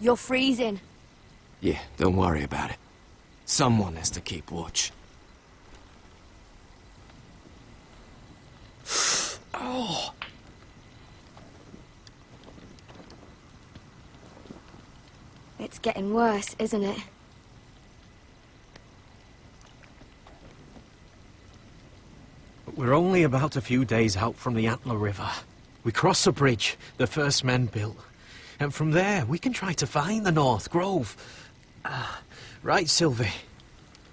You're freezing. Yeah, don't worry about it. Someone has to keep watch. Oh. It's getting worse, isn't it? We're only about a few days out from the Antler River. We cross a bridge the first men built. And from there, we can try to find the North Grove. Right, Sylvie?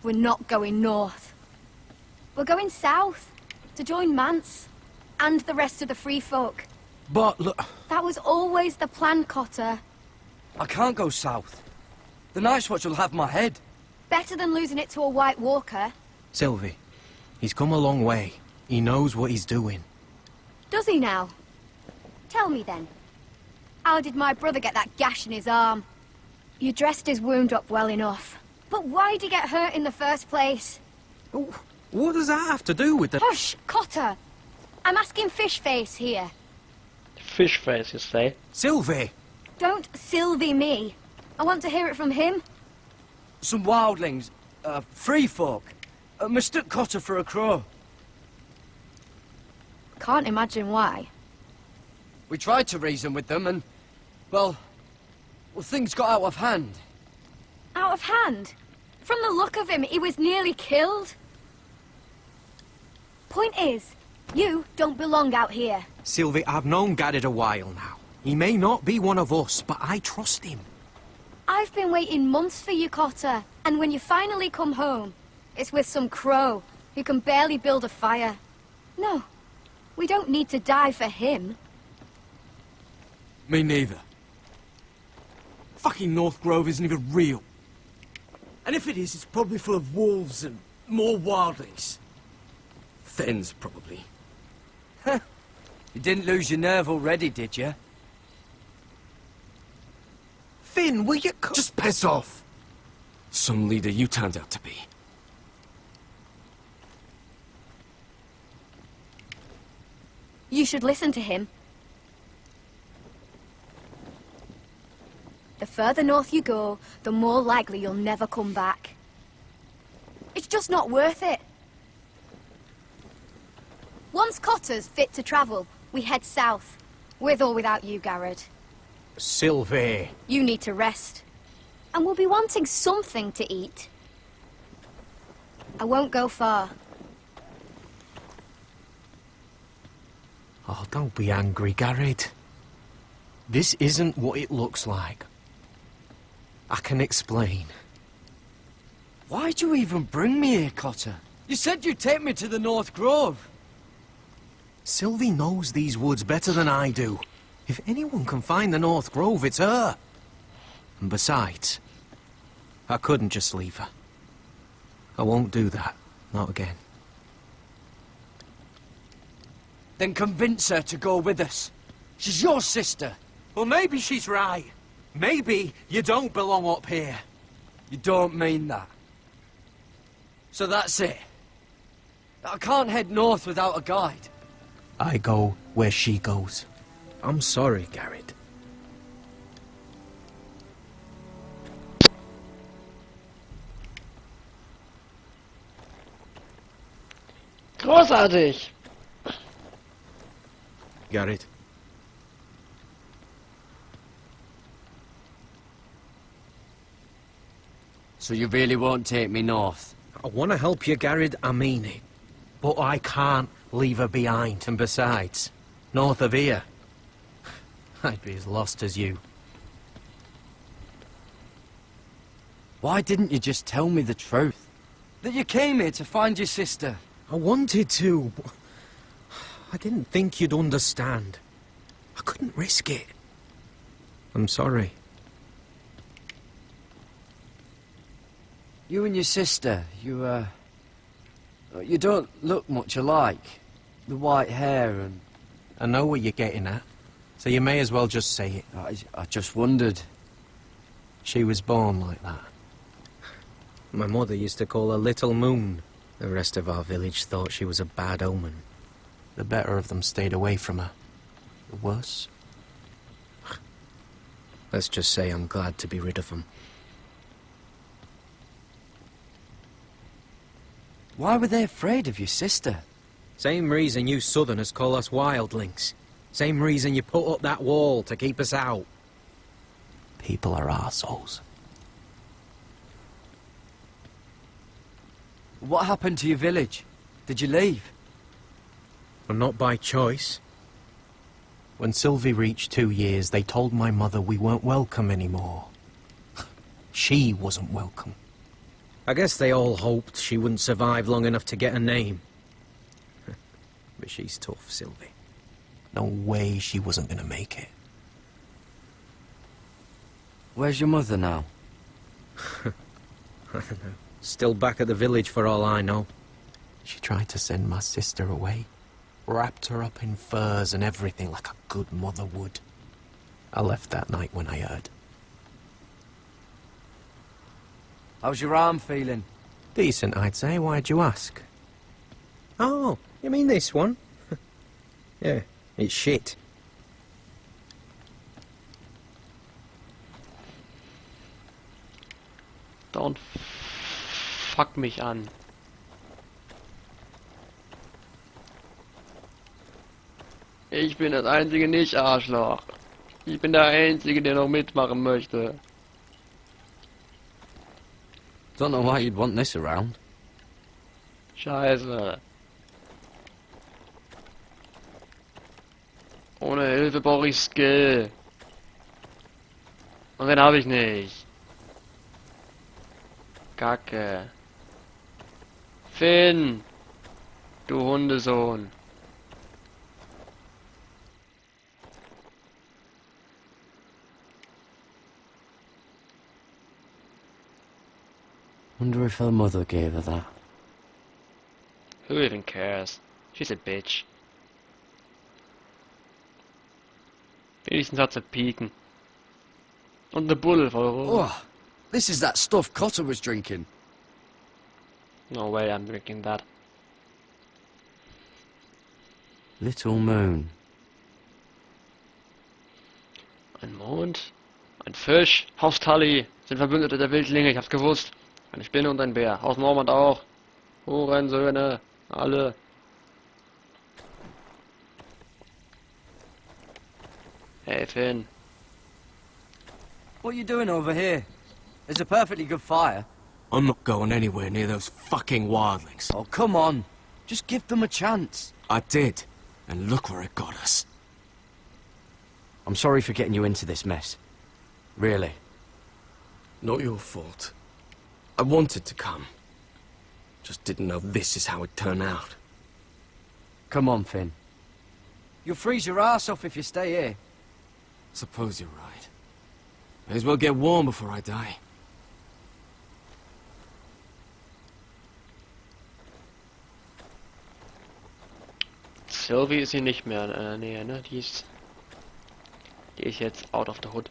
We're not going north. We're going south, to join Mance, and the rest of the free folk. But look... That was always the plan, Cotter. I can't go south. The Night's Watch will have my head. Better than losing it to a White Walker. Sylvie, he's come a long way. He knows what he's doing. Does he now? Tell me then. How did my brother get that gash in his arm? You dressed his wound up well enough. But why'd he get hurt in the first place? Oh, what does that have to do with the... Hush, Cotter! I'm asking Fishface here. Fishface, you say? Sylvie! Don't Sylvie me. I want to hear it from him. Some wildlings, free folk, mistook Cotter for a crow. Can't imagine why. We tried to reason with them and, well, things got out of hand. Out of hand? From the look of him, he was nearly killed. Point is, you don't belong out here. Sylvie, I've known Garrett a while now. He may not be one of us, but I trust him. I've been waiting months for you, Cotter. And when you finally come home, it's with some crow who can barely build a fire. No, we don't need to die for him. Me neither. Fucking North Grove isn't even real. And if it is, it's probably full of wolves and more wildlings. Thens, probably. You didn't lose your nerve already, did you? Finn, will you... Just piss off! Some leader you turned out to be. You should listen to him. The further north you go, the more likely you'll never come back. It's just not worth it. Once Cotter's fit to travel, we head south. With or without you, Garrett. Sylvie. You need to rest. And we'll be wanting something to eat. I won't go far. Oh, don't be angry, Garrett. This isn't what it looks like. I can explain. Why'd you even bring me here, Cotter? You said you'd take me to the North Grove. Sylvie knows these woods better than I do. If anyone can find the North Grove, it's her. And besides, I couldn't just leave her. I won't do that. Not again. Then convince her to go with us. She's your sister. Well, maybe she's right. Maybe you don't belong up here. You don't mean that. So that's it. I can't head north without a guide. I go where she goes. I'm sorry, Garrett. Großartig! Garrett. So you really won't take me north? I want to help you, Garrett, I mean it. But I can't leave her behind. And besides, north of here, I'd be as lost as you. Why didn't you just tell me the truth? That you came here to find your sister? I wanted to, but I didn't think you'd understand. I couldn't risk it. I'm sorry. You and your sister, you don't look much alike. The white hair and... I know what you're getting at, so you may as well just say it. I just wondered. She was born like that. My mother used to call her Little Moon. The rest of our village thought she was a bad omen. The better of them stayed away from her. The worse... Let's just say I'm glad to be rid of them. Why were they afraid of your sister? Same reason you Southerners call us wildlings. Same reason you put up that wall to keep us out. People are arseholes. What happened to your village? Did you leave? Well, not by choice. When Sylvie reached 2 years, they told my mother we weren't welcome anymore. She wasn't welcome. I guess they all hoped she wouldn't survive long enough to get a name. But she's tough, Sylvie. No way she wasn't gonna make it. Where's your mother now? I don't know. Still back at the village for all I know. She tried to send my sister away. Wrapped her up in furs and everything like a good mother would. I left that night when I heard. How's your arm feeling? Decent, I'd say. Why'd you ask? Oh, you mean this one? Yeah, it's shit. Don't fuck mich an. Ich bin das einzige Nicht-Arschloch. Ich bin der Einzige, der noch mitmachen möchte. Don't know why you'd want this around. Scheiße. Ohne Hilfe brauche ich Skill. Und den habe ich nicht. Kacke. Finn! Du Hundesohn. Wonder if her mother gave her that. Who even cares? She's a bitch. Wenigstens hat sie Piken. Und eine Bulle voll. Oh, this is that stuff Cotter was drinking. No way I'm drinking that. Little Moon. Ein Mond, ein Fisch, Haustali, sind Verbündete der Wildlinge, ich hab's gewusst. Eine Spinne und ein Bär, Haus Normand auch. Hurensöhne, alle. Hey Finn. What are you doing over here? There's a perfectly good fire. I'm not going anywhere near those fucking wildlings. Oh, come on. Just give them a chance. I did, and look where it got us. I'm sorry for getting you into this mess. Really. Not your fault. I wanted to come. Just didn't know this is how it'd turn out. Come on, Finn. You'll freeze your ass off if you stay here. Suppose you're right. May as well get warm before I die. Sylvie ist hier nicht mehr in der Nähe, ne? Die ist jetzt out of the hood.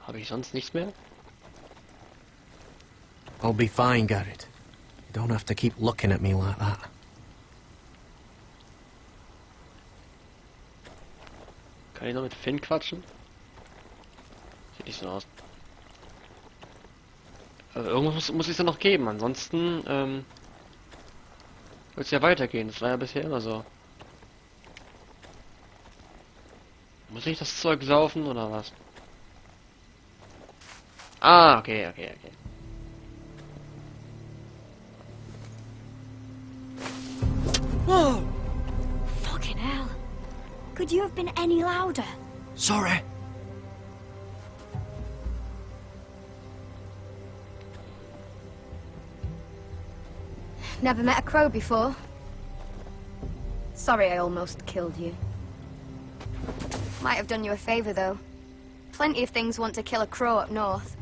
Habe ich sonst nichts mehr? I'll be fine, Garrett. You don't have to keep looking at me like that. Kann ich noch mit Finn quatschen? Sieht nicht so aus. Also irgendwas muss es ja noch geben, ansonsten wird es ja weitergehen. Das war ja bisher immer so. Muss ich das Zeug saufen oder was? Ah, okay. Whoa! Fucking hell. Could you have been any louder? Sorry. Never met a crow before. Sorry I almost killed you. Might have done you a favor, though. Plenty of things want to kill a crow up north.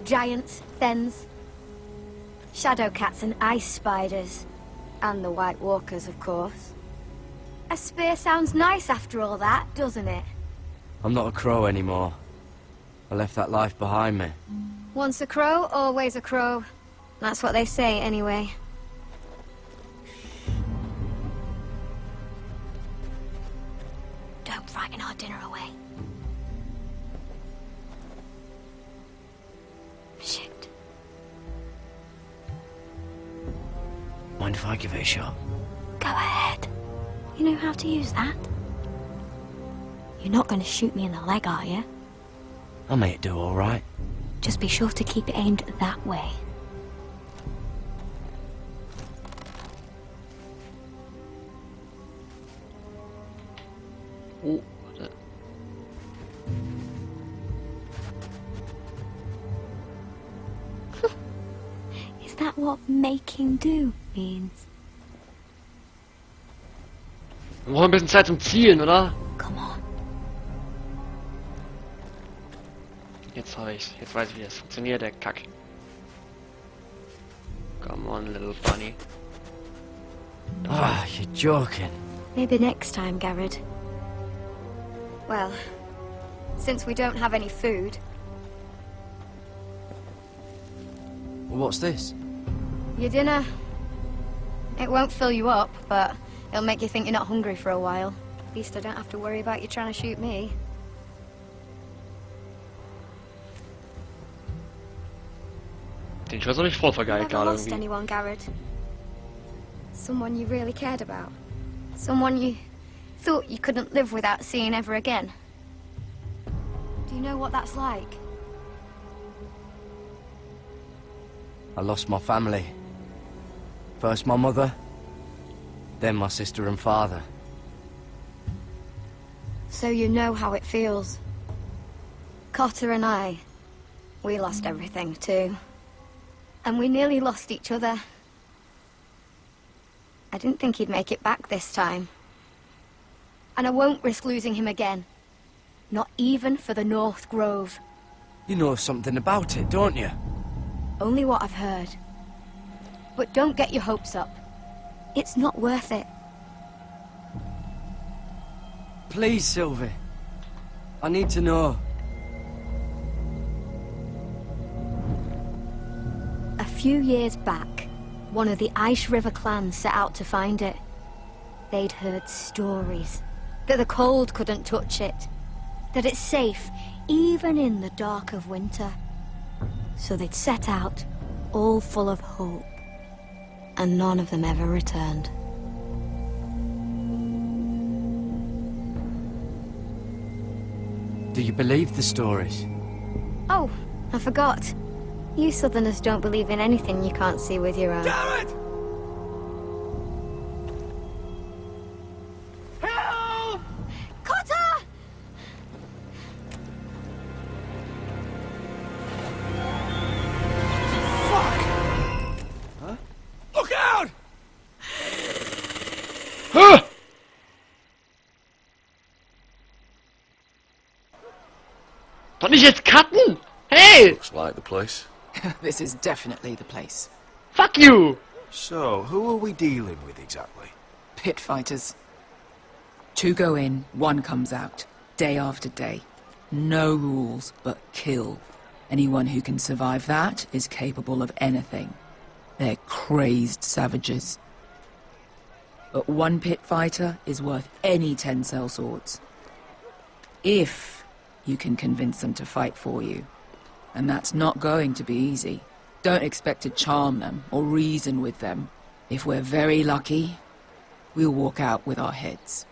Giants, thens, shadow cats and ice spiders. And the White Walkers, of course. A spear sounds nice after all that, doesn't it? I'm not a crow anymore. I left that life behind me. Once a crow, always a crow. That's what they say, anyway. Don't frighten our dinner away. Shit. Mind if I give it a shot? Go ahead. You know how to use that? You're not going to shoot me in the leg, are you? I may do all right. Just be sure to keep it aimed that way. Oh, warte. Is that what making do means? Wir brauchen ein bisschen Zeit zum Zielen, oder? Come on. Jetzt habe ich's. Jetzt weiß ich, wie das funktioniert, der Kack. Come on, little bunny. Ah, you're joking. Maybe next time, Garrett. Well, since we don't have any food... What's this? Your dinner. It won't fill you up, but it'll make you think you're not hungry for a while. At least I don't have to worry about you trying to shoot me. Den Schuss habe ich voll You vergeigt never gerade lost irgendwie. anyone, Garrett. Someone you really cared about. Someone you thought you couldn't live without seeing ever again. Do you know what that's like? I lost my family. First my mother, then my sister and father. So you know how it feels. Cotter and I, we lost everything too. And we nearly lost each other. I didn't think he'd make it back this time. And I won't risk losing him again. Not even for the North Grove. You know something about it, don't you? Only what I've heard. But don't get your hopes up. It's not worth it. Please, Sylvie. I need to know. A few years back, one of the Ice River clans set out to find it. They'd heard stories that the cold couldn't touch it, that it's safe even in the dark of winter. So they'd set out, all full of hope, and none of them ever returned. Do you believe the stories? Oh, I forgot. You Southerners don't believe in anything you can't see with your eyes. Garrett! Cotter! Look out! Ah! Doch nicht jetzt cutten! Hey! Looks like the place. This is definitely the place. Fuck you! So, who are we dealing with exactly? Pit fighters. 2 go in, 1 comes out. Day after day. No rules, but kill. Anyone who can survive that is capable of anything. They're crazed savages. But 1 pit fighter is worth any 10 sellswords. If you can convince them to fight for you. And that's not going to be easy. Don't expect to charm them or reason with them. If we're very lucky, we'll walk out with our heads.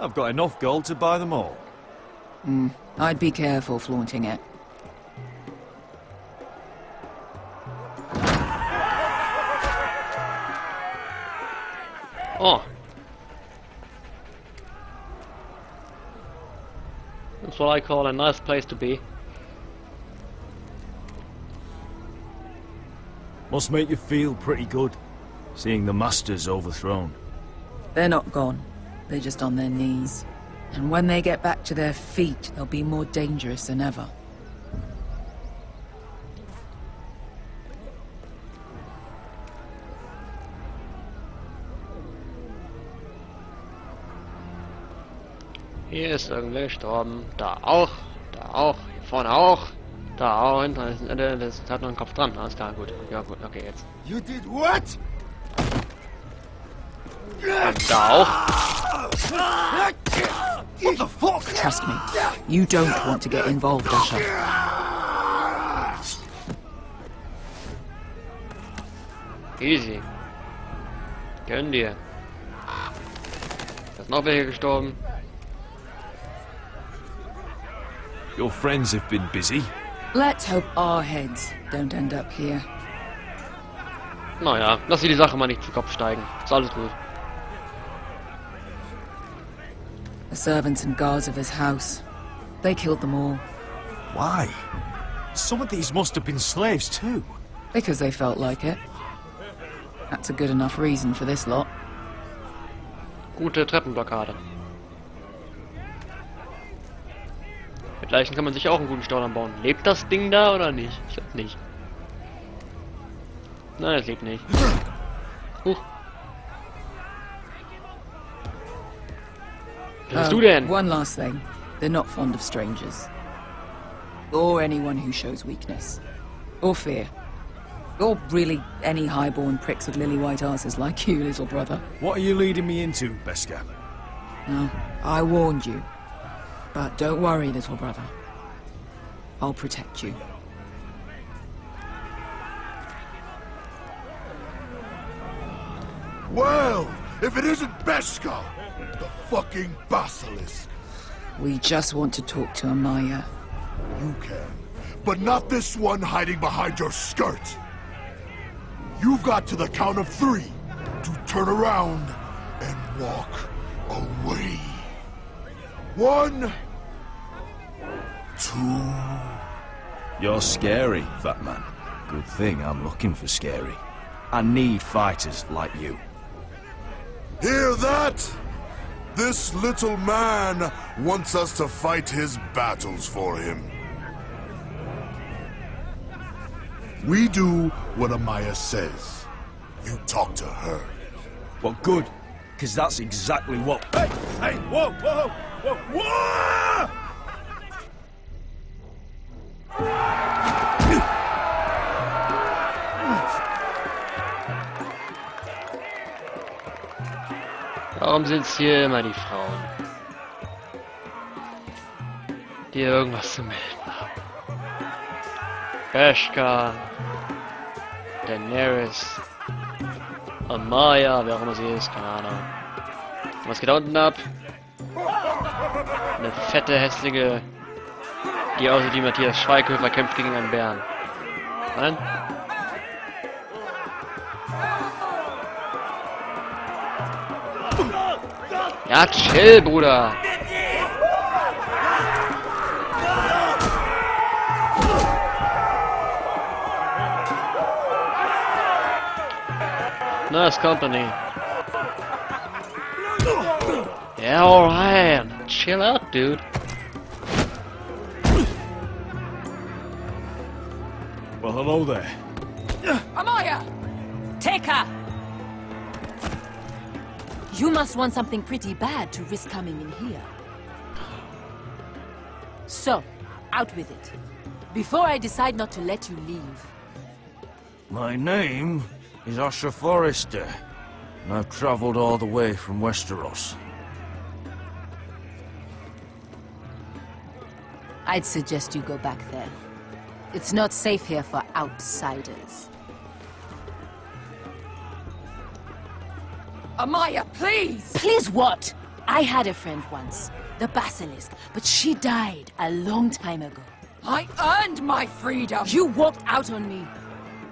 I've got enough gold to buy them all. I'd be careful flaunting it. Oh. That's what I call a nice place to be. Must make you feel pretty good, seeing the masters overthrown. They're not gone. They're just on their knees. And when they get back to their feet, they'll be more dangerous than ever. Hier ist irgendwer gestorben. Da auch. Da auch. Hier Vorne auch. Da auch, hinten. Das hat noch einen Kopf dran. Alles klar, gut. Ja, gut, okay, jetzt. You did what? Und da auch. What the fuck? Trust me, you don't want to get involved, Usher. Easy. Gönn dir. Da ist noch welche gestorben. Your friends have been busy. Let's hope our heads don't end up here. Naja, lass dir die Sache mal nicht zu Kopf steigen. Ist alles gut. The servants and guards of his house. They killed them all. Why? Some of these must have been slaves too. Because they felt like it. That's a good enough reason for this lot. Gute Treppenblockade. Mit Leichen kann man sich auch einen guten Staudamm bauen. Lebt das Ding da oder nicht? Ich glaube nicht. Nein, es lebt nicht. Huch. Was bist du denn? One last thing. They're not fond of strangers. Or anyone who shows weakness. Or fear. Or really any highborn pricks with lily-white asses like you, little brother. What are you leading me into, Beskar? No, I warned you. But don't worry, little brother. I'll protect you. Well, if it isn't Beskar, the fucking basilisk. We just want to talk to Amaya. You can, but not this one hiding behind your skirt. You've got to the count of 3 to turn around and walk away. 1, 2. You're scary, fat man. Good thing I'm looking for scary. I need fighters like you. Hear that? This little man wants us to fight his battles for him. We do what Amaya says. You talk to her. Well, good, because that's exactly what... Hey! Hey! Whoa! Whoa! Whoa! Whoa! Warum sind es hier immer die Frauen, die irgendwas zu melden haben? Beskar, Daenerys, Amaya, wer auch immer sie ist, keine Ahnung. Und was geht da unten ab? Eine fette, hässliche, die aussieht wie Matthias Schweighöfer, kämpft gegen einen Bären. Nein? Ja, chill, Bruder. Nice company. Yeah, alright. Chill out, dude. Well, hello there. Amaya! Take her! You must want something pretty bad to risk coming in here. So, out with it. Before I decide not to let you leave. My name is Usher Forrester, and I've traveled all the way from Westeros. I'd suggest you go back there. It's not safe here for outsiders. Amaya, please! Please what? I had a friend once, the Basilisk, but she died a long time ago. I earned my freedom! You walked out on me.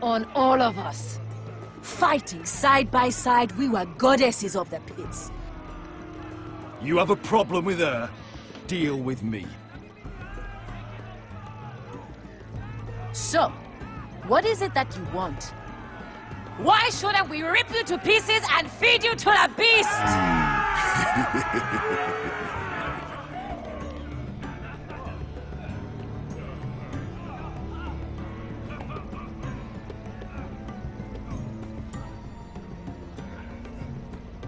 On all of us. Fighting side by side, we were goddesses of the pits. You have a problem with her? Deal with me. So, what is it that you want? Why shouldn't we rip you to pieces and feed you to the beast?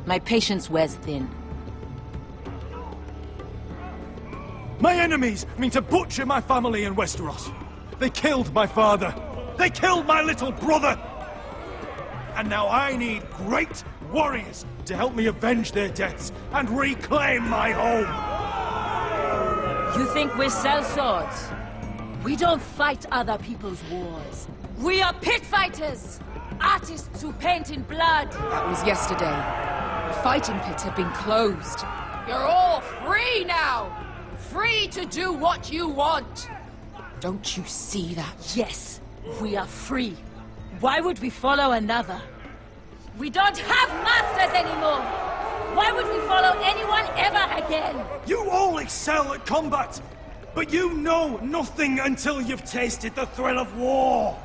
My patience wears thin. My enemies mean to butcher my family in Westeros. They killed my father. They killed my little brother. And now I need great warriors to help me avenge their deaths and reclaim my home. You think we sell swords? We don't fight other people's wars. We are pit fighters! Artists who paint in blood! That was yesterday. The fighting pits have been closed. You're all free now! Free to do what you want! Don't you see that? Yes, we are free. Why would we follow another? We don't have masters anymore! Why would we follow anyone ever again? You all excel at combat, but you know nothing until you've tasted the thrill of war.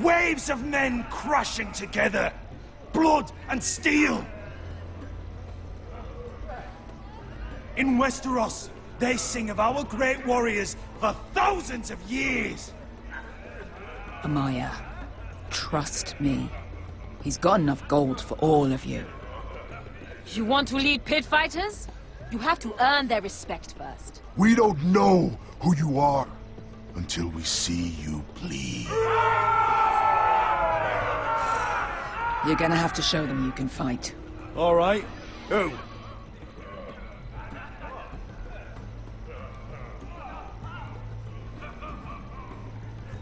Waves of men crashing together. Blood and steel. In Westeros, they sing of our great warriors for thousands of years. Amaya, trust me. He's got enough gold for all of you. You want to lead pit fighters? You have to earn their respect first. We don't know who you are until we see you bleed. You're gonna have to show them you can fight. All right. Who?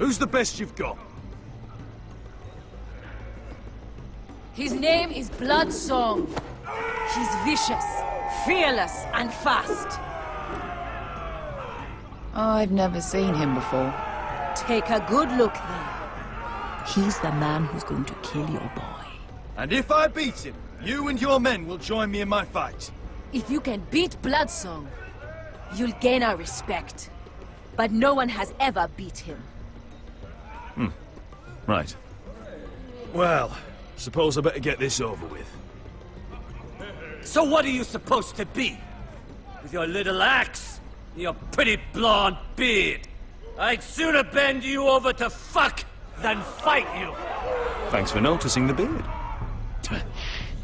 Who's the best you've got? His name is Bloodsong. He's vicious, fearless, and fast. I've never seen him before. Take a good look then. He's the man who's going to kill your boy. And if I beat him, you and your men will join me in my fight. If you can beat Bloodsong, you'll gain our respect. But no one has ever beat him. Right. Well, suppose I better get this over with. So what are you supposed to be? With your little axe? And your pretty blonde beard? I'd sooner bend you over to fuck than fight you. Thanks for noticing the beard.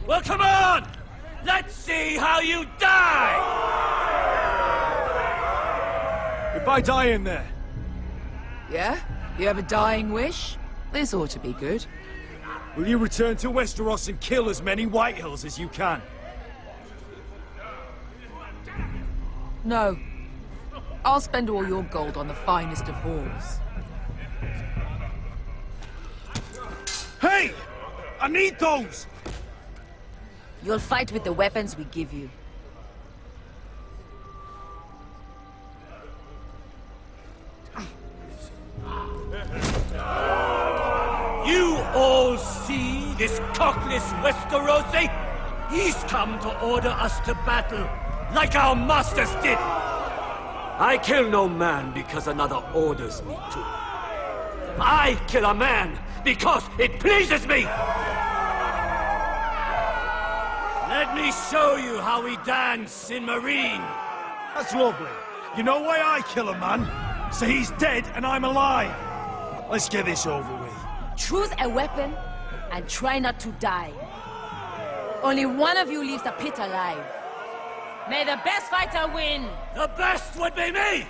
Well, come on! Let's see how you die! If I die in there, Yeah? You have a dying wish? This ought to be good. will you return to Westeros and kill as many Whitehills as you can? No. I'll spend all your gold on the finest of halls. Hey! I need those! You'll fight with the weapons we give you. You all see this cockless Westerosi? He's come to order us to battle, like our masters did. I kill no man because another orders me to. I kill a man because it pleases me! Let me show you how we dance in Marine. That's lovely. You know why I kill a man? So he's dead and I'm alive. Let's get this over with. Choose a weapon and try not to die. Only one of you leaves the pit alive. May the best fighter win! The best would be me!